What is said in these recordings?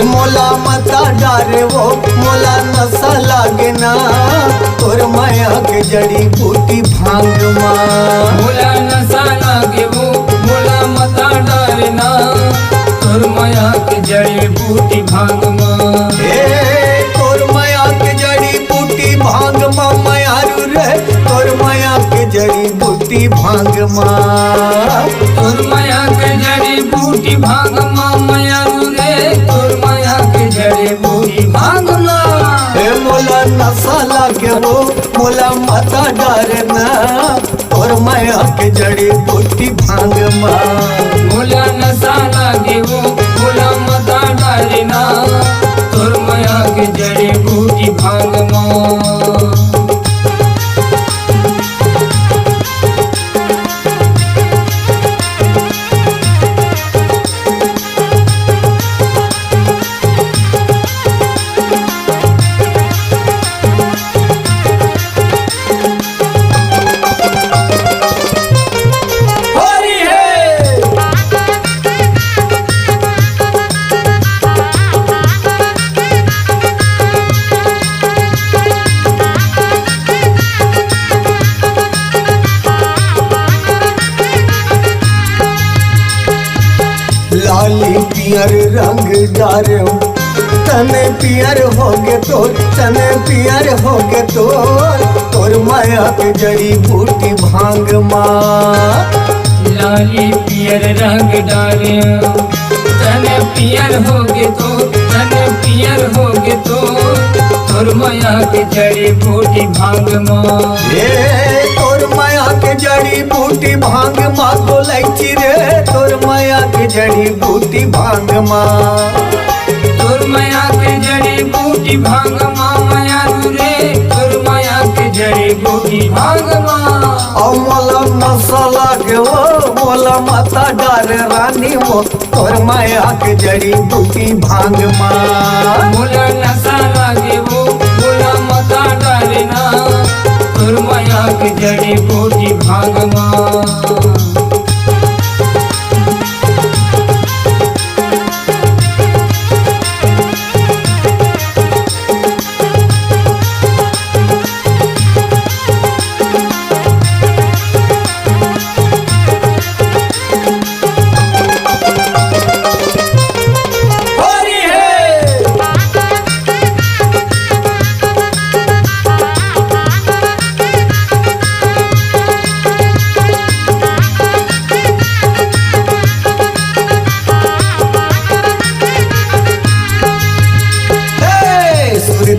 मोला मता डारे वो मोला नशा लागे ना तोर माया के जड़ी बूटी भांग माँ। मोला नशा लागे वो मोला मता डारे ना तोर माया के जड़ी बूटी भांग माँ। तोर माया के जड़ी बूटी भांग माँ मायारू रे तोर माया के जड़ी बूटी भांग माँ। तोर माया के जड़ी बूटी भांग माँ मायारू रे तोर माया के जड़ी बूटी भांग माँ। मोला नशा लागे वो मोला मता डारे ना तोर माया के जड़ी बूटी भांग माँ। मोला नशा लागे वो मोला मता डारे ना तोर माया के जड़ी बूटी भांग माँ। लाली पियर रंग डारे तने पियर होगे तो तने पियर होगे तो तोर माया के जड़ी बूटी भांग माँ। लाली पियर रंग डाले तने पियर होगे तो तने पियर होगे तो तोर माया के जड़ी बूटी भांग माँ। तोर माया के जड़ी बूटी भांग माँ बोलाई रे तोर माया के जड़ी बूटी भांग माँ। तोर माया के जड़ी बूटी भांग माँ मायारू रे तोर माया के जड़ी बूटी भांग माँ। मोला मसाला के वो मोला माता डारे रानी वो तोर माया के जड़ी बूटी भांग माँ। मोला नशा लागे वो मोला मता डारे ना तोर माया के जड़ी बूटी भांग माँ।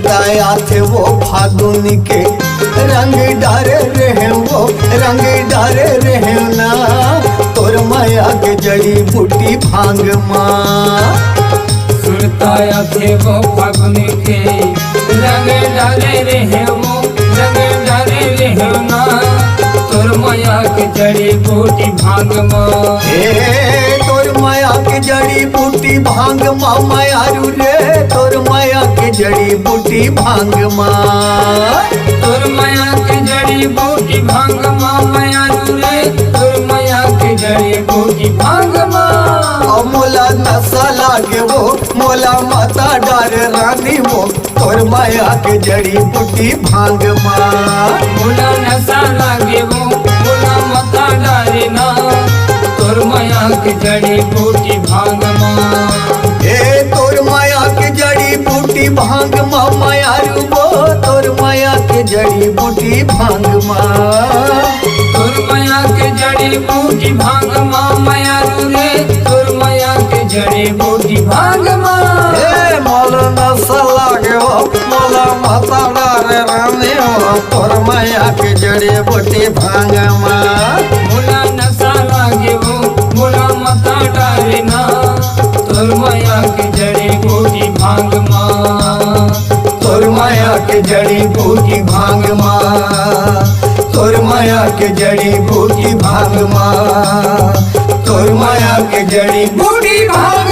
आया थे वो फागुन के रंग डारे रहे वो रंग डारे रहे ना तोर माया के जड़ी बूटी भांग माँ। सुरताया थे वो फागुन के रंग डाले रहे वो रंग डाले रहे ना तोर माया के जड़ी बूटी भांग माँ। तोर माया के जड़ी बूटी भांग माँ मायारू रे तोर माया के जड़ी बूटी भांग माँ। तोर माया के जड़ी बूटी भांग माँ मायारू रे तोर माया के जड़ी बूटी भांग माँ। मोला नशा लागे वो मोला माता डारे रानी वो तोर माया के जड़ी बूटी भांग माँ। मोला नशा लागे वो मोला मता डारे ना तोर माया के जड़ी बूटी भांग माँ। तोर माया के जड़ी बूटी भांग माँ मायारू वो तोर माया के जड़ी बूटी भांग माँ। तोर माया के जड़ी बूटी भांग माँ मायारू रे तोर माया के जड़ी बूटी भांग माँ। मोला नशा लागे वो मोला माता डारे रानी वो तोर माया के जड़ी बूटी भांग माँ। मोला नशा लागे वो मोला मता डारे ना तोर माया के जड़ी बूटी भांग माँ। तोर माया के जड़ी बूटी भांग माँ। तोर माया के जड़ी बूटी भांग माँ। तोर माया के जड़ी बूटी भांग